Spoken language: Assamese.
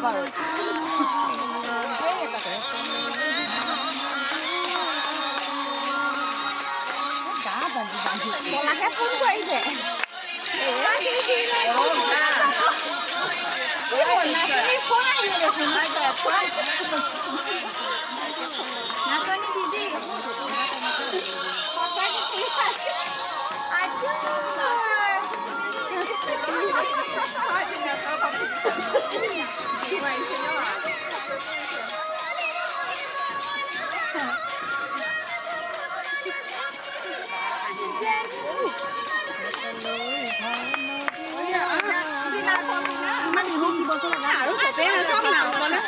বাৰু বলাকে ফোন কৰিছে নাচনী দিদি আৰু চবেই চব নাম ক'লে